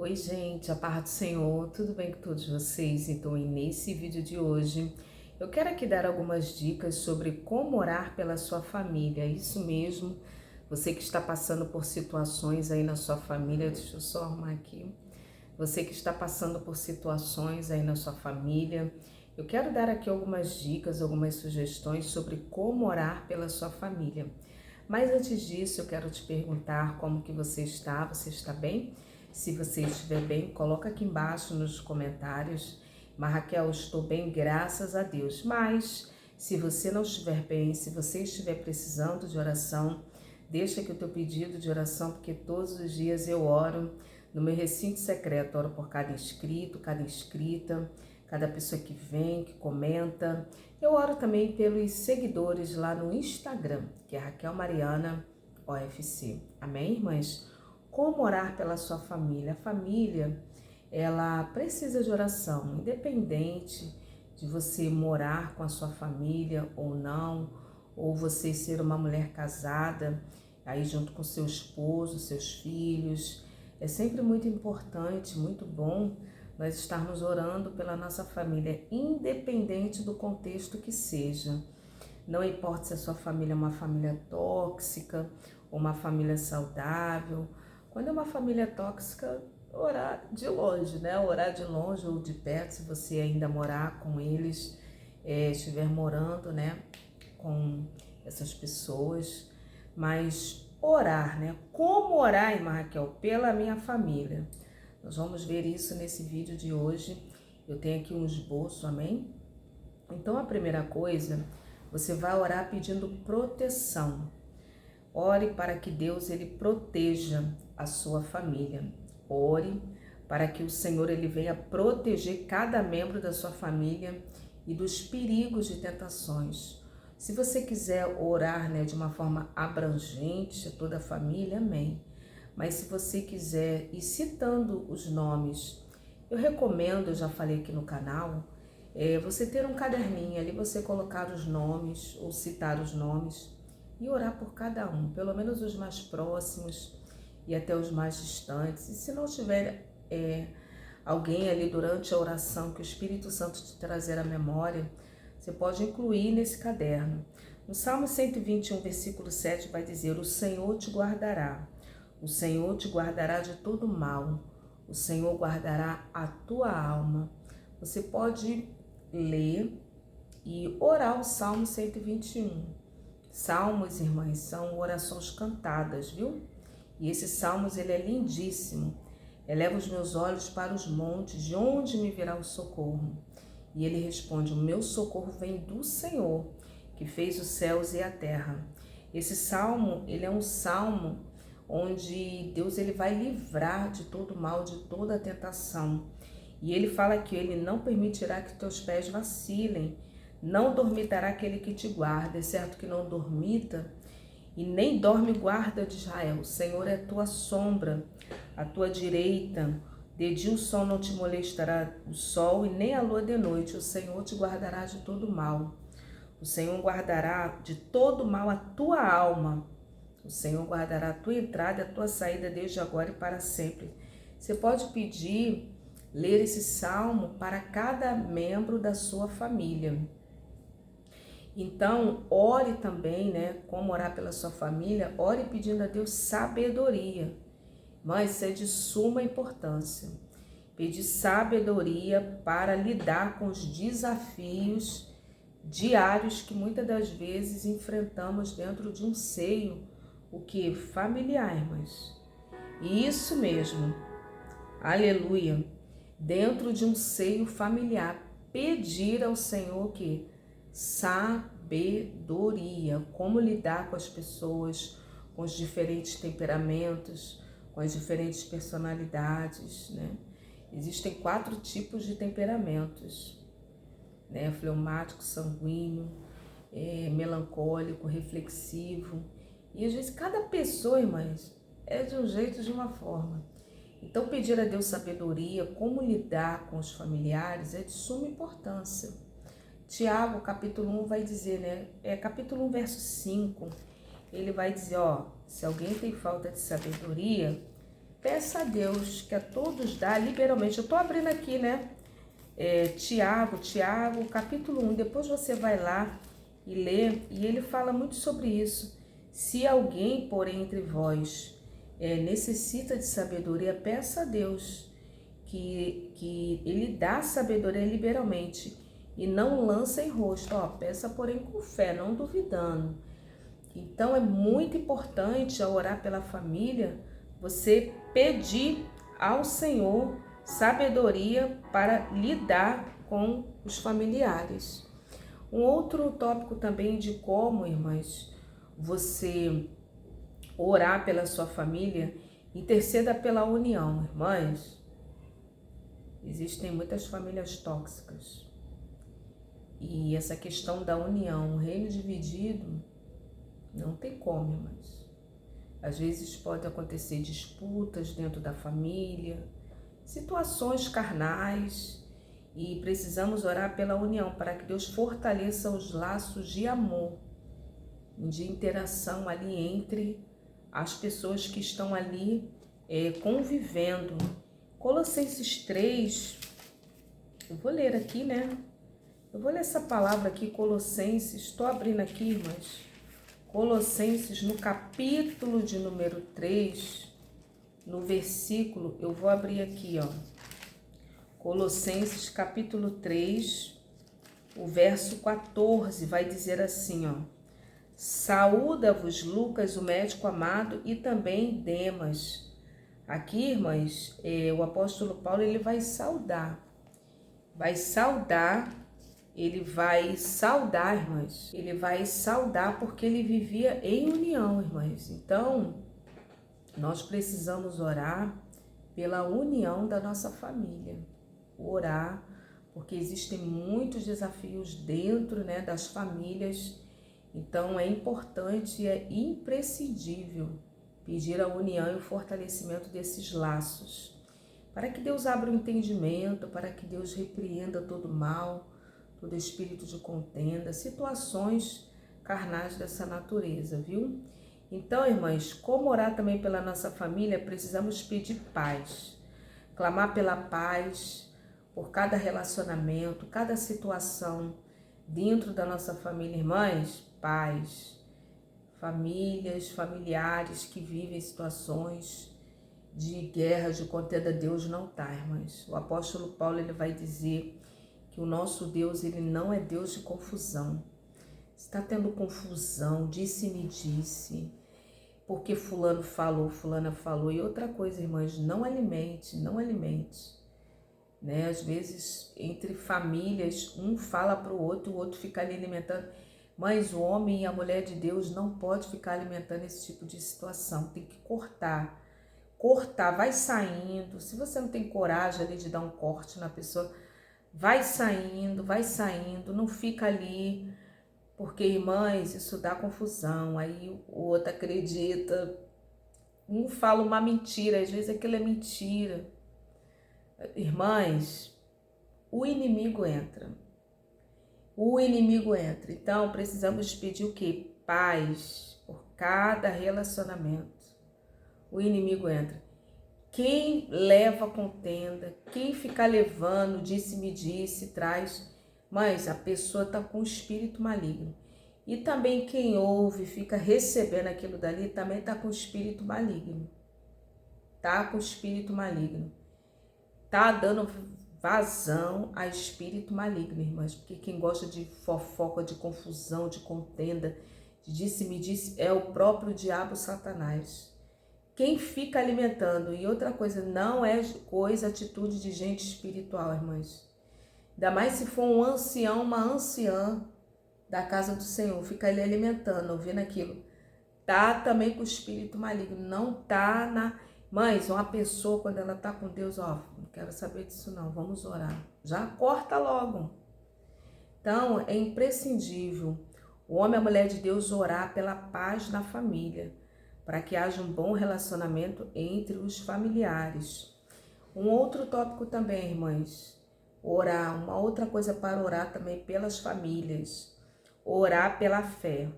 Oi, gente, a paz do Senhor, tudo bem com todos vocês? Então, nesse vídeo de hoje, eu quero aqui dar algumas dicas sobre como orar pela sua família. Isso mesmo, você que está passando por situações aí na sua família, deixa eu só arrumar aqui. Você que está passando por situações aí na sua família, eu quero dar aqui algumas dicas, algumas sugestões sobre como orar pela sua família. Mas antes disso, eu quero te perguntar como que você está? Você está bem? Se você estiver bem, coloca aqui embaixo nos comentários. Mas Raquel, estou bem, graças a Deus. Mas se você não estiver bem, se você estiver precisando de oração, deixa aqui o teu pedido de oração, porque todos os dias eu oro no meu recinto secreto, oro por cada inscrito, cada inscrita, cada pessoa que vem, que comenta. Eu oro também pelos seguidores lá no Instagram, que é Raquel Mariana OFC. Amém, irmãs? Como orar pela sua família? A família, ela precisa de oração, independente de você morar com a sua família ou não, ou você ser uma mulher casada, aí junto com seu esposo, seus filhos. É sempre muito importante, muito bom nós estarmos orando pela nossa família, independente do contexto que seja. Não importa se a sua família é uma família tóxica ou uma família saudável. Quando é uma família tóxica, orar de longe, né? Orar de longe ou de perto, se você ainda morar com eles, estiver morando, né? Com essas pessoas. Mas orar, né? Como orar, irmã Raquel, pela minha família? Nós vamos ver isso nesse vídeo de hoje. Eu tenho aqui um esboço, amém? Então, a primeira coisa, você vai orar pedindo proteção. Ore para que Deus ele proteja a sua família. Ore para que o Senhor ele venha proteger cada membro da sua família e dos perigos de tentações. Se você quiser orar, né, de uma forma abrangente a toda a família, amém. Mas se você quiser ir citando os nomes, eu recomendo, eu já falei aqui no canal, você ter um caderninho ali, você colocar os nomes ou citar os nomes e orar por cada um, pelo menos os mais próximos e até os mais distantes. E se não tiver alguém ali durante a oração que o Espírito Santo te trazer à memória, você pode incluir nesse caderno. No Salmo 121, versículo 7 vai dizer: o Senhor te guardará. O Senhor te guardará de todo mal. O Senhor guardará a tua alma. Você pode ler e orar o Salmo 121. Salmos, irmãs, são orações cantadas, viu? E esse Salmos, ele é lindíssimo. Eleva os meus olhos para os montes, de onde me virá o socorro? E ele responde: o meu socorro vem do Senhor, que fez os céus e a terra. Esse salmo, ele é um salmo onde Deus ele vai livrar de todo mal, de toda tentação. E ele fala que ele não permitirá que teus pés vacilem, não dormitará aquele que te guarda. É certo que não dormita e nem dorme guarda de Israel. O Senhor é tua sombra, a tua direita. De dia o sol não te molestará o sol e nem a lua de noite. O Senhor te guardará de todo mal. O Senhor guardará de todo mal a tua alma. O Senhor guardará a tua entrada e a tua saída desde agora e para sempre. Você pode pedir, ler esse salmo para cada membro da sua família. Então, ore também, né? Como orar pela sua família, ore pedindo a Deus sabedoria. Mas isso é de suma importância. Pedir sabedoria para lidar com os desafios diários que muitas das vezes enfrentamos dentro de um seio, o que? Familiar, irmãs. Isso mesmo, aleluia. Dentro de um seio familiar, pedir ao Senhor que sabedoria, como lidar com as pessoas, com os diferentes temperamentos, com as diferentes personalidades, né? Existem 4 tipos de temperamentos, né? Fleumático, sanguíneo, melancólico, reflexivo. E às vezes cada pessoa, irmãs, é de um jeito, de uma forma. Então pedir a Deus sabedoria, como lidar com os familiares, é de suma importância. Tiago, capítulo 1, vai dizer, né? Capítulo 1, verso 5, ele vai dizer, se alguém tem falta de sabedoria, peça a Deus que a todos dá liberalmente. Eu estou abrindo aqui, né? Tiago, capítulo 1. Depois você vai lá e lê, e ele fala muito sobre isso. Se alguém, porém, entre vós necessita de sabedoria, peça a Deus que ele dá sabedoria liberalmente e não lança em rosto. Peça, porém, com fé, não duvidando. Então é muito importante, ao orar pela família, você pedir ao Senhor sabedoria para lidar com os familiares. Um outro tópico também de como, irmãs, você orar pela sua família, interceda pela união. Irmãs, existem muitas famílias tóxicas. E essa questão da união, um reino dividido, não tem como, irmãs. Às vezes pode acontecer disputas dentro da família, situações carnais, e precisamos orar pela união para que Deus fortaleça os laços de amor, de interação ali entre as pessoas que estão ali convivendo. Colossenses 3, eu vou ler aqui, né? Eu vou ler essa palavra aqui, Colossenses, estou abrindo aqui, irmãs. Colossenses, no capítulo de número 3, no versículo, eu vou abrir aqui, ó. Colossenses, capítulo 3, o verso 14, vai dizer assim, ó. Saúda-vos, Lucas, o médico amado, e também Demas. Aqui, irmãs, o apóstolo Paulo, ele vai saudar, irmãs. Ele vai saudar porque ele vivia em união, irmãs. Então, nós precisamos orar pela união da nossa família. Orar, porque existem muitos desafios dentro, né, das famílias. Então, é importante e é imprescindível pedir a união e o fortalecimento desses laços, para que Deus abra o entendimento, para que Deus repreenda todo mal, todo espírito de contenda, situações carnais dessa natureza, viu? Então, irmãs, como orar também pela nossa família, precisamos pedir paz, clamar pela paz por cada relacionamento, cada situação dentro da nossa família, irmãs, paz. Famílias, familiares que vivem situações de guerra, de contenda, Deus não tá, irmãs. O apóstolo Paulo, ele vai dizer que o nosso Deus, ele não é Deus de confusão. Está tendo confusão, disse-me disse, porque fulano falou, fulana falou. E outra coisa, irmãs, não alimente, né? Às vezes, entre famílias, um fala para o outro fica ali alimentando. Mas o homem e a mulher de Deus não pode ficar alimentando esse tipo de situação. Tem que cortar, vai saindo. Se você não tem coragem ali de dar um corte na pessoa, vai saindo, não fica ali. Porque, irmãs, isso dá confusão. Aí o outro acredita, um fala uma mentira, às vezes aquilo é mentira. Irmãs, o inimigo entra. Então, precisamos pedir o quê? Paz por cada relacionamento. O inimigo entra. Quem leva contenda, quem fica levando, disse-me disse, traz, mas a pessoa está com o espírito maligno. E também quem ouve, fica recebendo aquilo dali, também está com o espírito maligno. Tá dando vazão a espírito maligno, irmãs, porque quem gosta de fofoca, de confusão, de contenda, de disse-me disse, é o próprio diabo, Satanás. Quem fica alimentando, e outra coisa, não é atitude de gente espiritual, irmãs. Ainda mais se for um ancião, uma anciã da casa do Senhor, fica ali alimentando, ouvindo aquilo. Tá também com o espírito maligno, não tá na... Mães, uma pessoa, quando ela tá com Deus, não quero saber disso não, vamos orar. Já corta logo. Então, é imprescindível o homem e a mulher de Deus orar pela paz na família, para que haja um bom relacionamento entre os familiares. Um outro tópico também, irmãs, orar, uma outra coisa para orar também pelas famílias, orar pela fé.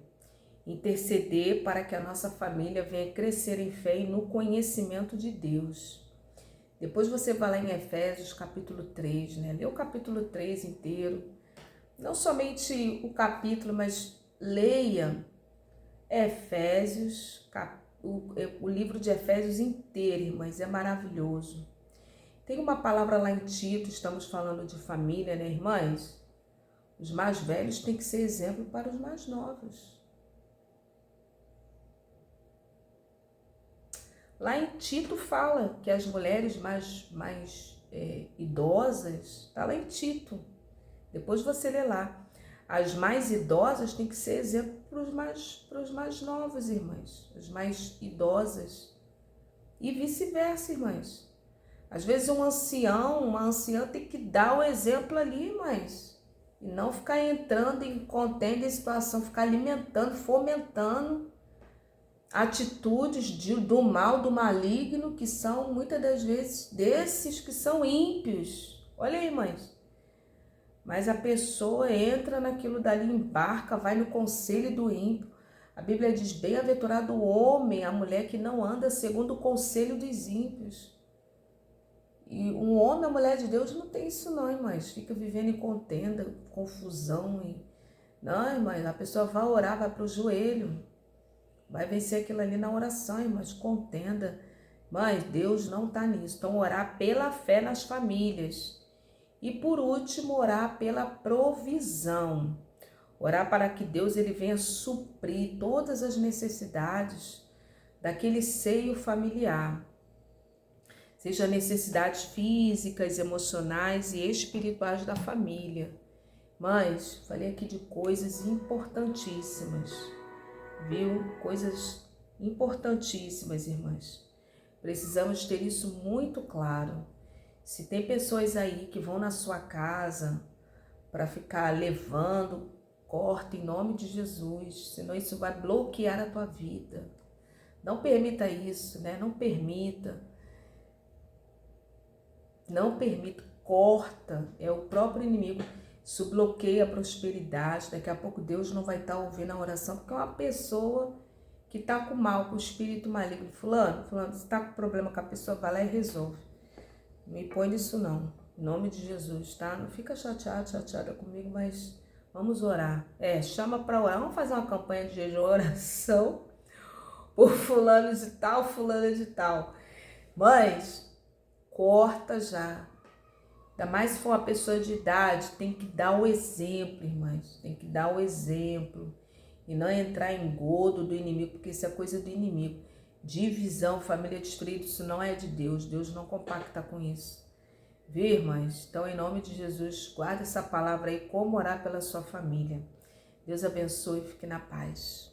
interceder para que a nossa família venha crescer em fé e no conhecimento de Deus. Depois você vai lá em Efésios capítulo 3, né? Lê o capítulo 3 inteiro. Não somente o capítulo, mas leia Efésios, o livro de Efésios inteiro, irmãs, é maravilhoso. Tem uma palavra lá em Tito, estamos falando de família, né, irmãs? Os mais velhos têm que ser exemplo para os mais novos. Lá em Tito fala que as mulheres mais idosas, está lá em Tito. Depois você lê lá. As mais idosas têm que ser exemplo para os mais novos, irmãs. As mais idosas. E vice-versa, irmãs. Às vezes um ancião, uma anciã tem que dar o exemplo ali, irmãs. E não ficar entrando em contenda em situação, ficar alimentando, fomentando atitudes do mal, do maligno, que são muitas das vezes desses que são ímpios. Olha aí, irmãs. Mas a pessoa entra naquilo dali, embarca, vai no conselho do ímpio. A Bíblia diz, bem-aventurado o homem, a mulher que não anda segundo o conselho dos ímpios. E um homem, a mulher de Deus não tem isso não, irmãs. Fica vivendo em contenda, confusão. Não, irmãs, a pessoa vai orar, vai para o joelho. Vai vencer aquilo ali na oração, irmãs, contenda. Mas Deus não está nisso. Então, orar pela fé nas famílias. E por último, orar pela provisão. Orar para que Deus ele venha suprir todas as necessidades daquele seio familiar. Seja necessidades físicas, emocionais e espirituais da família. Mas, falei aqui de coisas importantíssimas, viu? Coisas importantíssimas, irmãs. Precisamos ter isso muito claro. Se tem pessoas aí que vão na sua casa para ficar levando, corta em nome de Jesus, senão isso vai bloquear a tua vida. Não permita isso, né? Não permita, corta, é o próprio inimigo. Isso bloqueia a prosperidade, daqui a pouco Deus não vai estar ouvindo a oração, porque é uma pessoa que está com mal, com o espírito maligno. Fulano, você está com problema com a pessoa, vai lá e resolve. Não me põe nisso não, em nome de Jesus, tá? Não fica chateada comigo, mas vamos orar. Chama para orar, vamos fazer uma campanha de jejum e oração por fulano de tal, fulana de tal. Mas corta já. Ainda mais se for uma pessoa de idade, tem que dar o exemplo, irmãs. Tem que dar o exemplo. E não entrar em engodo do inimigo, porque isso é coisa do inimigo. Divisão, família destruída, isso não é de Deus. Deus não compacta com isso. Viu, irmãs? Então, em nome de Jesus, guarda essa palavra aí, como orar pela sua família. Deus abençoe e fique na paz.